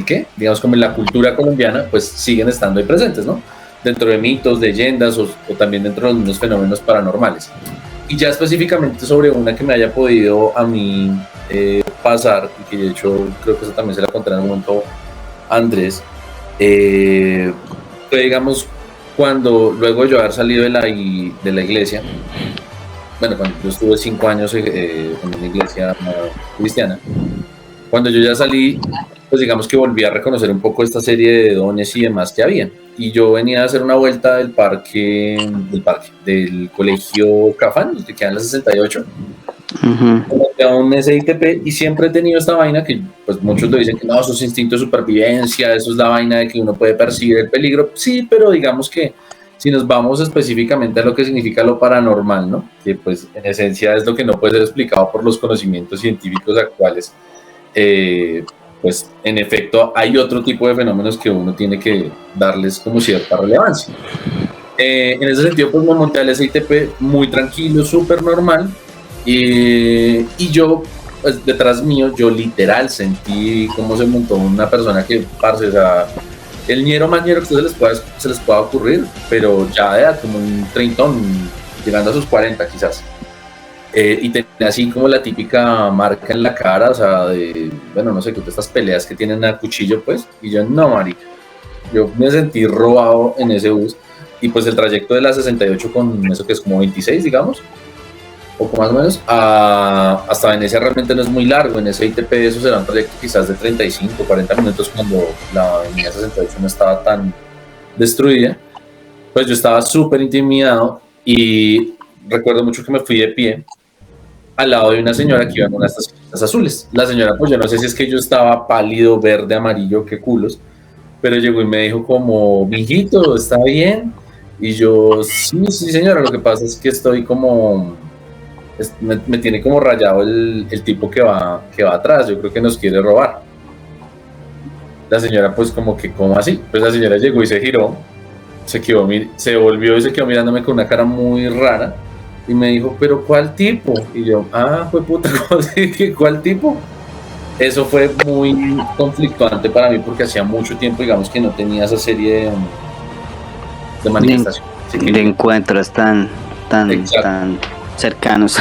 ¿qué? Digamos como en la cultura colombiana, pues siguen estando ahí presentes, ¿no? Dentro de mitos, leyendas o también dentro de los mismos fenómenos paranormales. Y ya específicamente sobre una que me haya podido a mí pasar, y que de hecho creo que eso también se la conté en algún momento a Andrés, fue digamos cuando luego de yo haber salido de la iglesia, bueno, cuando yo estuve 5 años en una iglesia cristiana, cuando yo ya salí, pues digamos que volví a reconocer un poco esta serie de dones y demás que había. Y yo venía a hacer una vuelta del colegio Cafán, que queda en la 68, a un SITP, y siempre he tenido esta vaina que pues muchos lo dicen que no, eso es instinto de supervivencia, eso es la vaina de que uno puede percibir el peligro. Sí, pero digamos que si nos vamos específicamente a lo que significa lo paranormal, ¿no? Que pues en esencia es lo que no puede ser explicado por los conocimientos científicos actuales, pues en efecto hay otro tipo de fenómenos que uno tiene que darles como cierta relevancia. En ese sentido, pues me monté al SITP muy tranquilo, súper normal, Y yo, pues detrás mío, yo literal sentí cómo se montó una persona que, parce, o sea, el ñero más ñero que se les pueda ocurrir, pero ya de edad, como un treintón, llegando a sus 40 quizás. Y tenía así como la típica marca en la cara, o sea, de, bueno, no sé, que estas peleas que tienen a cuchillo, pues, y yo, no, marica, yo me sentí robado en ese bus, y pues el trayecto de la 68 con eso que es como 26, digamos, poco más o menos, hasta Venecia realmente no es muy largo. En ese ITP eso será un trayecto quizás de 35, 40 minutos cuando la avenida 68 no estaba tan destruida. Pues yo estaba súper intimidado y recuerdo mucho que me fui de pie al lado de una señora que iba en unas estaciones azules. La señora, pues yo no sé si es que yo estaba pálido, verde, amarillo, qué culos, pero llegó y me dijo como, mijito, ¿está bien? Y yo, sí, sí señora, lo que pasa es que estoy como me tiene como rayado el tipo que va atrás, yo creo que nos quiere robar. La señora pues como que, ¿cómo así? Pues la señora llegó y se giró, se volvió y se quedó mirándome con una cara muy rara y me dijo, ¿pero cuál tipo? Y yo, fue puta, ¿cómo así? ¿Cuál tipo? Eso fue muy conflictuante para mí porque hacía mucho tiempo, digamos, que no tenía esa serie de manifestaciones. De encuentros tan cercanos.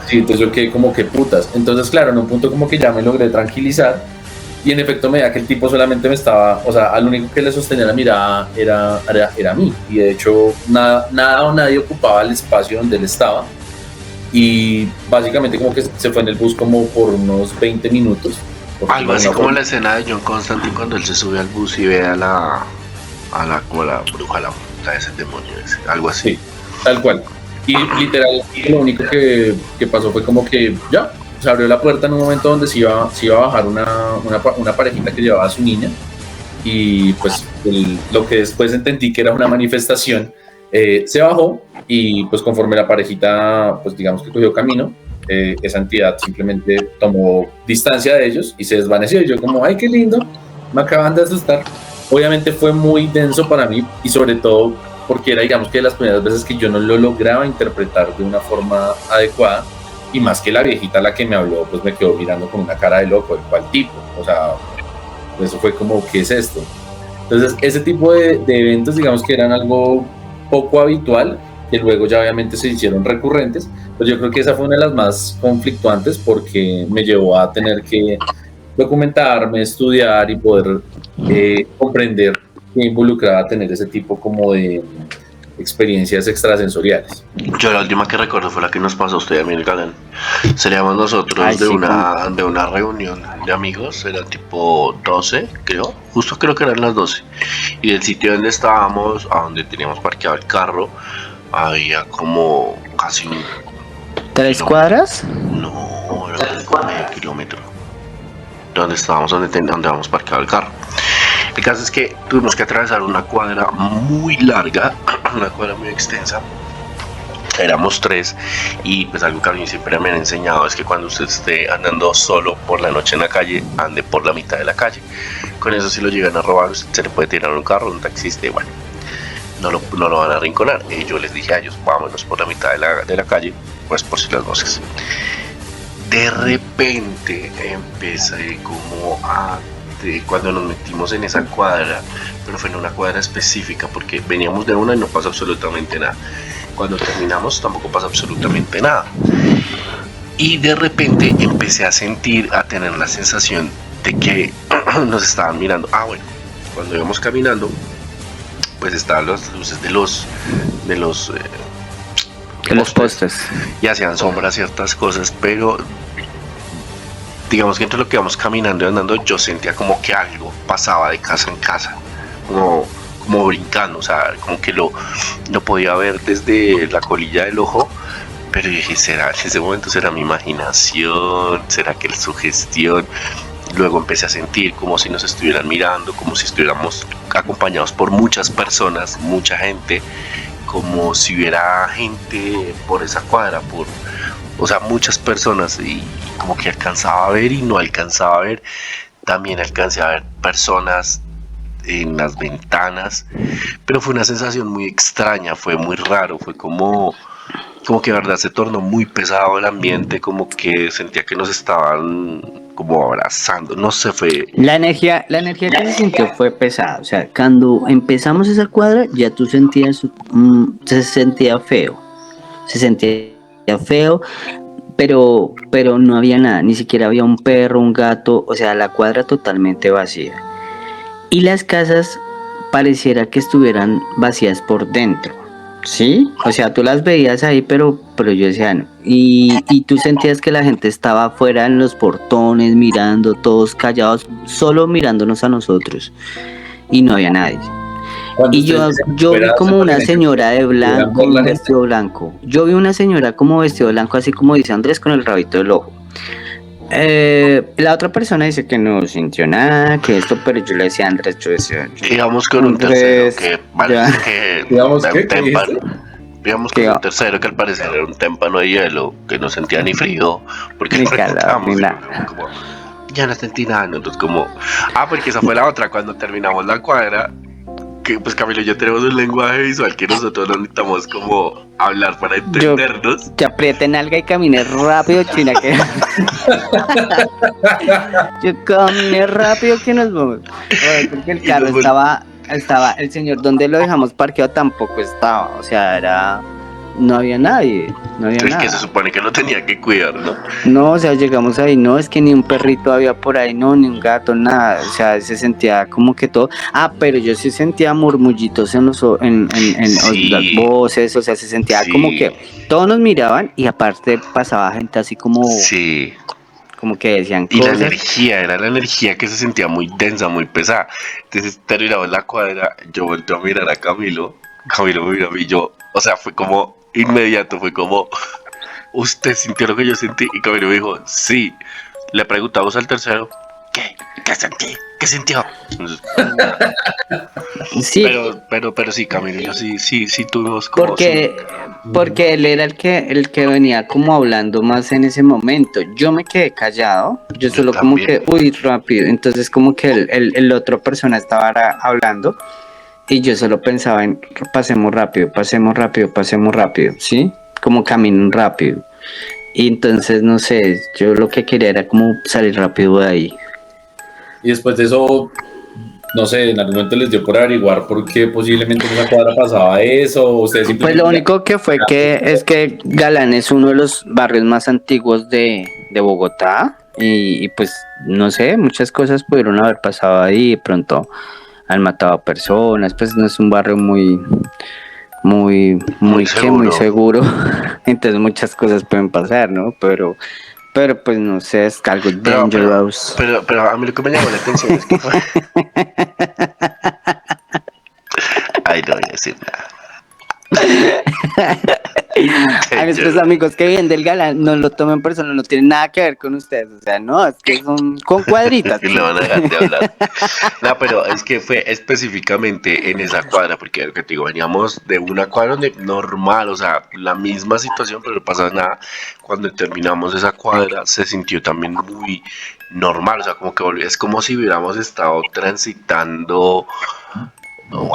Sí, entonces yo quedé como que putas. Entonces, claro, en un punto como que ya me logré tranquilizar y en efecto me da que el tipo solamente me estaba, o sea, al único que le sostenía la mirada era a mí. Y de hecho, nada o nadie ocupaba el espacio donde él estaba. Y básicamente como que se fue en el bus como por unos 20 minutos. Algo así como la escena de John Constantine cuando él se sube al bus y ve a la como la bruja, la puta de ese demonio, algo así. Sí, tal cual. Y literal, lo único que pasó fue como que ya, se abrió la puerta en un momento donde se iba a bajar una parejita que llevaba a su niña. Y pues lo que después entendí que era una manifestación, se bajó y pues conforme la parejita, pues digamos que cogió camino, esa entidad simplemente tomó distancia de ellos y se desvaneció. Y yo como, ay, qué lindo, me acaban de asustar. Obviamente fue muy denso para mí y sobre todo porque era, digamos, que de las primeras veces que yo no lo lograba interpretar de una forma adecuada, y más que la viejita la que me habló, pues me quedó mirando con una cara de loco, ¿el cual tipo? O sea, eso fue como, ¿qué es esto? Entonces, ese tipo de eventos, digamos que eran algo poco habitual, que luego ya obviamente se hicieron recurrentes, pues yo creo que esa fue una de las más conflictuantes porque me llevó a tener que documentarme, estudiar y poder comprender que involucraba tener ese tipo como de experiencias extrasensoriales. Yo la última que recuerdo fue la que nos pasó a usted y a mí, el Galán. Seríamos nosotros de una reunión de amigos, era tipo 12, creo, justo creo que eran las 12. Y del sitio donde estábamos, a donde teníamos parqueado el carro, había como casi un... ¿3 cuadras? No, era como medio kilómetro. Donde estábamos, donde habíamos parqueado el carro. El caso es que tuvimos que atravesar una cuadra muy larga, una cuadra muy extensa. Éramos 3 y pues algo que a mí siempre me han enseñado es que cuando usted esté andando solo por la noche en la calle, ande por la mitad de la calle. Con eso si lo llegan a robar, usted se le puede tirar un carro, un taxista y bueno, no lo van a arrinconar. Y yo les dije a ellos, vámonos por la mitad de la calle, pues por si las voces. De repente empecé como cuando nos metimos en esa cuadra, pero fue en una cuadra específica porque veníamos de una y no pasó absolutamente nada. Cuando terminamos tampoco pasa absolutamente nada. Y de repente empecé a tener la sensación de que nos estaban mirando. Bueno, cuando íbamos caminando, pues estaban las luces de los postes y hacían sombra ciertas cosas, pero digamos que entre lo que íbamos caminando y andando, yo sentía como que algo pasaba de casa en casa, como brincando, o sea, como que lo podía ver desde la colilla del ojo, pero dije, ¿será en ese momento será mi imaginación? ¿Será que es sugestión? Luego empecé a sentir como si nos estuvieran mirando, como si estuviéramos acompañados por muchas personas, mucha gente, como si hubiera gente por esa cuadra, o sea, muchas personas, y como que alcanzaba a ver y no alcanzaba a ver. También alcancé a ver personas en las ventanas, pero fue una sensación muy extraña, fue muy raro, fue como como que de verdad se tornó muy pesado el ambiente, como que sentía que nos estaban como abrazando, no sé, fue... La energía que se sintió fue pesada. O sea, cuando empezamos esa cuadra, ya tú sentías, se sentía feo. Se sentía feo, pero no había nada, ni siquiera había un perro, un gato, o sea, la cuadra totalmente vacía. Y las casas pareciera que estuvieran vacías por dentro, ¿sí? O sea, tú las veías ahí, pero yo decía, no. Y tú sentías que la gente estaba afuera en los portones, mirando, todos callados, solo mirándonos a nosotros, y no había nadie. Cuando Y ustedes yo vi como una señora de ¿eran blanco, por la un gente? vestido blanco. Yo vi una señora como vestido blanco, así como dice Andrés, con el rabito del ojo. La otra persona dice que no sintió nada, que esto, pero yo le decía a Andrés, Íbamos con un tercero Andrés, que ya, parece que Digamos, era ¿qué? un ¿Qué dijiste? témpano. Íbamos con que un tercero que al parecer era un témpano de hielo, que no sentía ni frío, porque ni lo calor, ni preguntamos y nada. fue como, ya no sentí nada, nosotros como, porque esa fue la otra, cuando terminamos la cuadra, que pues Camilo y yo tenemos un lenguaje visual que nosotros no necesitamos como hablar para Yo entendernos. te apreté en alga y caminé rápido, China, que yo caminé rápido que nos vamos. Bueno, porque el Y carro nos vol- estaba, el señor donde lo dejamos parqueado tampoco estaba, o sea, no había nadie, no había el que se nada. supone que no tenía que cuidar, ¿no? No, o sea, llegamos ahí, no, es que ni un perrito había por ahí, no, ni un gato, nada, o sea, se sentía como que todo, pero yo sí sentía murmullitos en las Sí, voces, o sea, se sentía como sí, que todos nos miraban y aparte pasaba gente así sí. como que decían Y la cosas. energía, era la energía que se sentía muy densa, muy pesada. Entonces terminamos la cuadra, yo volteo a mirar a Camilo, Camilo me miró a mí, yo, o sea, fue como inmediato, fue como, ¿usted sintió lo que yo sentí? Y Camilo me dijo, sí. Le preguntamos al tercero, ¿qué? ¿Qué sentí? ¿Qué sintió? Entonces, Sí, pero sí, Camilo, yo sí tuvimos como, sí, porque él era el que venía como hablando más en ese momento. Yo me quedé callado, yo yo solo como que, también. rápido. Entonces como que el otro persona estaba hablando y yo solo pensaba en pasemos rápido, pasemos rápido, pasemos rápido, ¿sí? Como caminen rápido. Y entonces, no sé, yo lo que quería era como salir rápido de ahí. Y después de eso, no sé, en algún momento les dio por averiguar por qué posiblemente en esa cuadra pasaba eso, o ustedes Pues lo simplemente único que fue que es que Galán es uno de los barrios más antiguos de Bogotá y pues no sé, muchas cosas pudieron haber pasado ahí, de pronto han matado a personas, pues no es un barrio muy Seguro. seguro, entonces muchas cosas pueden pasar, ¿no? Pero pues no sé, es algo dangerous. Pero a mí lo que me llamó la atención es que fue... Ay, no voy a decir nada. A nuestros amigos que vienen del Galán no lo tomen personal, no tienen nada que ver con ustedes, o sea, no, es que son con cuadritas. Y le van a dejar de hablar. No, pero es que fue específicamente en esa cuadra, porque lo que te digo, veníamos de una cuadra donde normal, o sea, la misma situación, pero no pasa nada. Cuando terminamos esa cuadra se sintió también muy normal, o sea, como que es como si hubiéramos estado transitando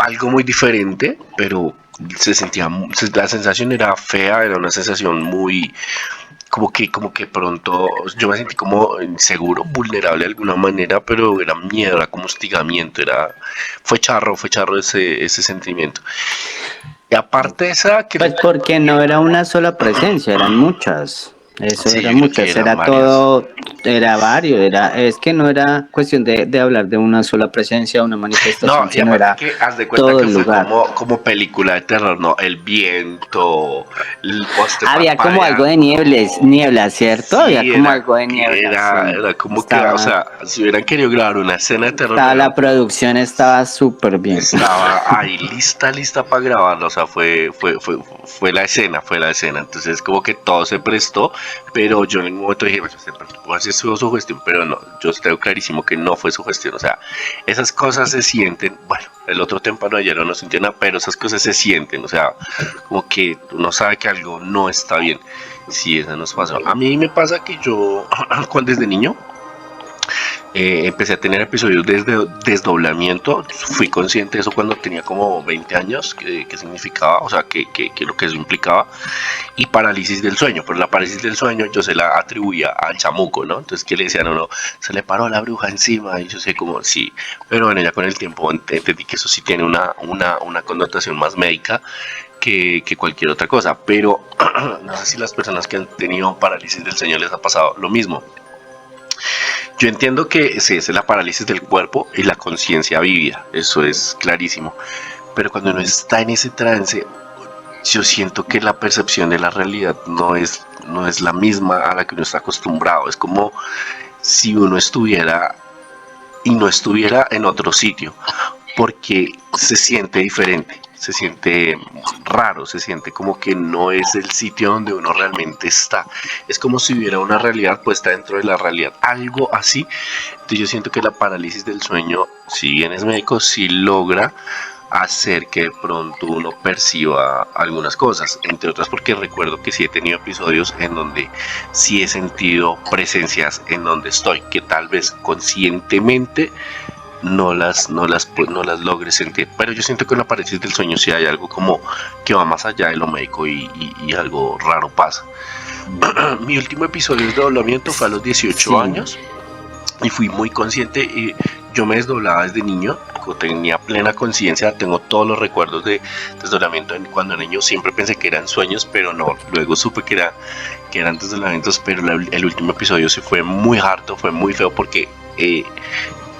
algo muy diferente, pero se sentía, la sensación era fea, era una sensación muy, como que pronto yo me sentí como inseguro, vulnerable de alguna manera, pero era miedo, era como hostigamiento, fue charro ese sentimiento. Y aparte de esa, Pues porque no era una sola presencia, eran muchas. Eso sí, eran yo creo que muchas, eran era varias. todo, era varios, es que no era cuestión de hablar de una sola presencia, una No, manifestación, y sino aparte era que haz de cuenta todo que el fue lugar. como película de terror, ¿no? El viento, el poste Había como algo de niebla, ¿cierto? Había Sí, como algo de niebla, sí. era como que, o Estaba, sea, si hubieran querido grabar una escena de terror, la producción estaba súper bien. estaba ahí lista para grabarla, o sea, fue la escena, entonces como que todo se prestó, pero yo en ningún momento dije, pues, puede ser su gestión, pero no, yo tengo clarísimo que no fue su gestión, o sea, esas cosas se sienten, bueno, el otro témpano de hielo no sintió nada, pero esas cosas se sienten, o sea, como que uno sabe que algo no está bien. Sí, eso nos pasó. A mí me pasa que yo, cuando desde niño, Empecé a tener episodios desde desdoblamiento. Fui consciente de eso cuando tenía como 20 años, que significaba, o sea, que lo que eso implicaba. Y parálisis del sueño, pero la parálisis del sueño yo se la atribuía al chamuco, ¿no? Entonces que le decían, no, se le paró a la bruja encima, y yo sé como, sí, pero bueno, ya con el tiempo entendí que eso sí tiene una connotación más médica que cualquier otra cosa, pero no sé si las personas que han tenido parálisis del sueño les ha pasado lo mismo. Yo entiendo que sí, es la parálisis del cuerpo y la conciencia vívida, eso es clarísimo, pero cuando uno está en ese trance, yo siento que la percepción de la realidad no es la misma a la que uno está acostumbrado, es como si uno estuviera y no estuviera en otro sitio, porque se siente diferente, se siente raro, se siente como que no es el sitio donde uno realmente está. Es como si hubiera una realidad puesta dentro de la realidad, algo así. Entonces yo siento que la parálisis del sueño, si bien es médico, sí logra hacer que de pronto uno perciba algunas cosas, entre otras porque recuerdo que sí he tenido episodios en donde sí he sentido presencias en donde estoy, que tal vez conscientemente no las logre sentir, pero yo siento que en la parálisis del sueño sí hay algo como que va más allá de lo médico y algo raro pasa. Mi último episodio de doblamiento fue a los 18 Sí. años y fui muy consciente y yo me desdoblaba desde niño, tenía plena conciencia, tengo todos los recuerdos de desdoblamiento cuando era niño, siempre pensé que eran sueños, pero no, luego supe que eran desdoblamientos, pero el último episodio sí fue muy harto, fue muy feo porque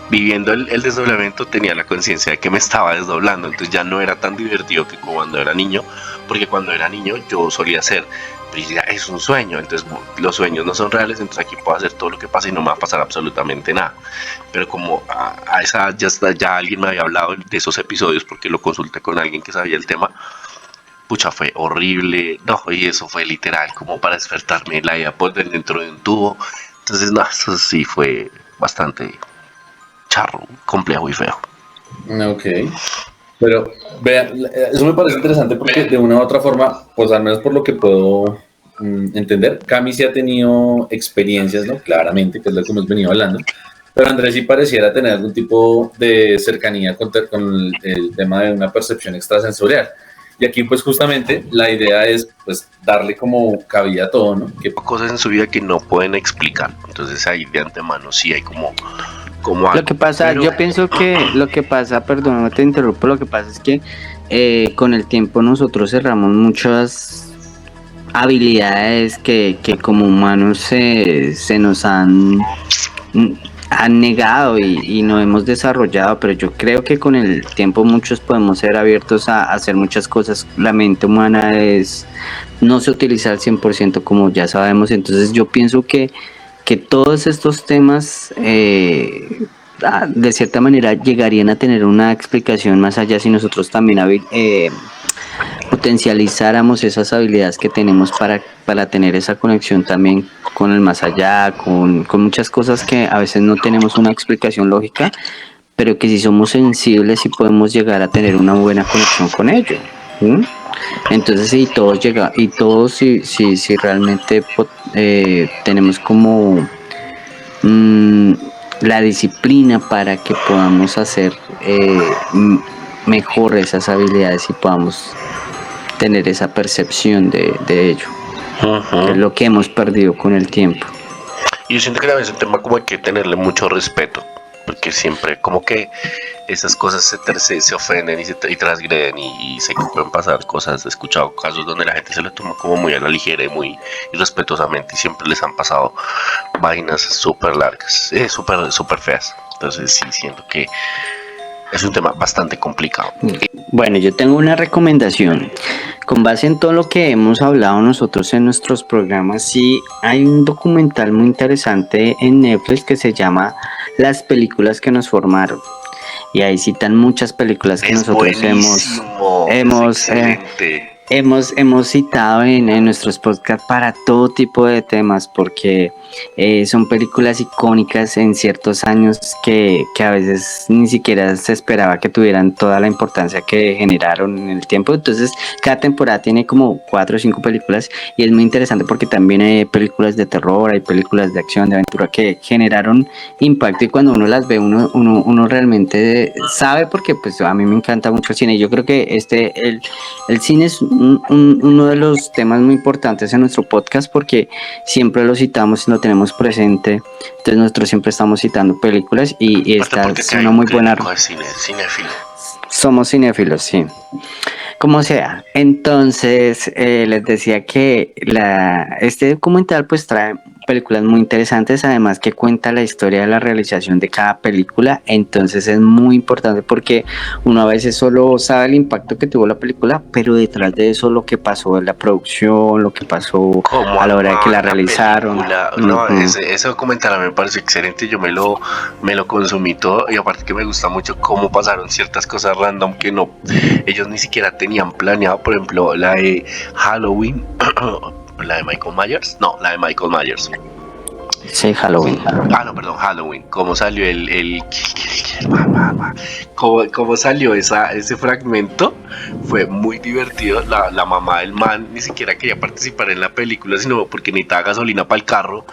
viviendo el desdoblamiento tenía la conciencia de que me estaba desdoblando, entonces ya no era tan divertido que cuando era niño, porque cuando era niño yo solía hacer, pues ya es un sueño, entonces los sueños no son reales, entonces aquí puedo hacer todo lo que pase y no me va a pasar absolutamente nada. Pero como a esa ya alguien me había hablado de esos episodios porque lo consulté con alguien que sabía el tema, pucha, fue horrible, no, y eso fue literal como para despertarme la idea por dentro de un tubo, entonces no, eso sí fue bastante charro, complejo y feo. Ok. Pero vean, eso me parece interesante porque de una u otra forma, pues al menos por lo que puedo entender, Cami sí ha tenido experiencias, ¿no? Claramente, que es lo que hemos venido hablando, pero Andrés sí pareciera tener algún tipo de cercanía con el tema de una percepción extrasensorial. Y aquí pues justamente la idea es pues darle como cabida a todo, ¿no? Que Cosas en su vida que no pueden explicar, entonces ahí de antemano sí hay como Lo algo. que pasa, Pero yo pienso que lo que pasa, perdón, no te interrumpo, lo que pasa es que con el tiempo nosotros cerramos muchas habilidades que como humanos se nos han negado y no hemos desarrollado, pero yo creo que con el tiempo muchos podemos ser abiertos a hacer muchas cosas. La mente humana no se utiliza al 100% como ya sabemos, entonces yo pienso que todos estos temas de cierta manera llegarían a tener una explicación más allá si nosotros también potencializáramos esas habilidades que tenemos para tener esa conexión también con el más allá, con muchas cosas que a veces no tenemos una explicación lógica, pero que si somos sensibles y podemos llegar a tener una buena conexión con ello. ¿Sí? Entonces si realmente tenemos como la disciplina para que podamos hacer mejor esas habilidades y podamos tener esa percepción de ello, que es lo que hemos perdido con el tiempo. y yo siento que también es un tema como hay que tenerle mucho respeto, porque siempre como que esas cosas se ofenden y transgreden y sé que pueden pasar cosas. He escuchado casos donde la gente se lo toma como muy a la ligera y muy irrespetuosamente y siempre les han pasado vainas súper largas, súper feas. Entonces sí siento que es un tema bastante complicado. Bueno, yo tengo una recomendación. Con base en todo lo que hemos hablado nosotros en nuestros programas, sí hay un documental muy interesante en Netflix que se llama Las películas que nos formaron. Y ahí citan muchas películas que Es nosotros buenísimo, hemos es excelente. hemos citado en nuestros podcasts para todo tipo de temas, porque son películas icónicas en ciertos años que a veces ni siquiera se esperaba que tuvieran toda la importancia que generaron en el tiempo. Entonces, cada temporada tiene como 4 o 5 películas y es muy interesante porque también hay películas de terror, hay películas de acción, de aventura que generaron impacto y cuando uno las ve, uno realmente sabe porque pues a mí me encanta mucho el cine. Yo creo que el cine es uno de los temas muy importantes en nuestro podcast porque siempre lo citamos y lo tenemos presente. Entonces nosotros siempre estamos citando películas y esta es una muy buena... Cinéfilo. Somos cinéfilos, sí. Como sea. Entonces, les decía que este documental pues trae películas muy interesantes, además que cuenta la historia de la realización de cada película, entonces es muy importante porque uno a veces solo sabe el impacto que tuvo la película, pero detrás de eso lo que pasó en la producción, lo que pasó a la hora de que la realizaron. No, ese documental a mí me pareció excelente, yo me lo consumí todo y aparte que me gusta mucho cómo pasaron ciertas cosas random que no, ellos ni siquiera tenían planeado, por ejemplo la de Halloween. ¿La de Michael Myers? No, la de Michael Myers. Sí, Halloween. Halloween. ¿Cómo salió cómo salió ese fragmento? Fue muy divertido. La mamá del man ni siquiera quería participar en la película, sino porque necesitaba gasolina para el carro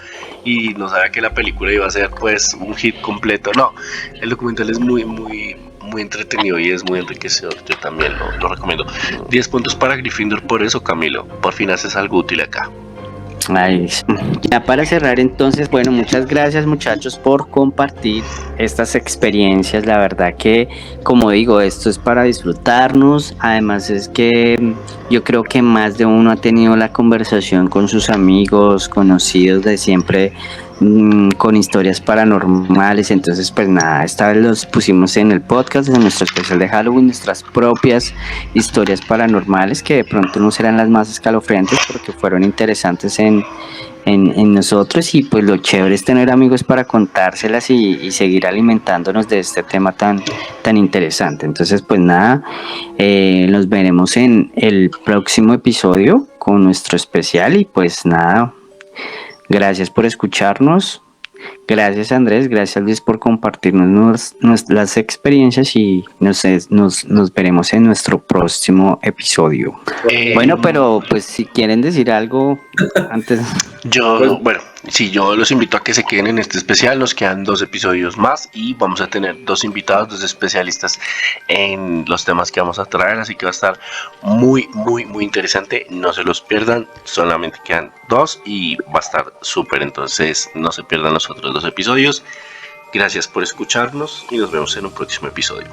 y no sabía que la película iba a ser pues un hit completo. No, el documental es muy entretenido y es muy enriquecedor. Yo también lo recomiendo. 10 puntos para Gryffindor por eso, Camilo. Por fin haces algo útil acá. Ay, ya para cerrar entonces, bueno, muchas gracias muchachos por compartir estas experiencias, la verdad que como digo, esto es para disfrutarnos, además es que yo creo que más de uno ha tenido la conversación con sus amigos, conocidos de siempre, con historias paranormales, entonces pues nada, esta vez los pusimos en el podcast de nuestro especial de Halloween, nuestras propias historias paranormales que de pronto no serán las más escalofriantes porque fueron interesantes en nosotros y pues lo chévere es tener amigos para contárselas y seguir alimentándonos de este tema tan interesante. Entonces pues nada, nos veremos en el próximo episodio con nuestro especial y pues nada, gracias por escucharnos. Gracias Andrés, gracias Luis por compartirnos las experiencias y nos veremos en nuestro próximo episodio. Bueno, pero pues si quieren decir algo antes. Yo los invito a que se queden en este especial, nos quedan 2 episodios más y vamos a tener 2 invitados, 2 especialistas en los temas que vamos a traer, así que va a estar muy interesante, no se los pierdan, solamente quedan 2 y va a estar súper, entonces no se pierdan los otros 2 episodios. Gracias por escucharnos y nos vemos en un próximo episodio.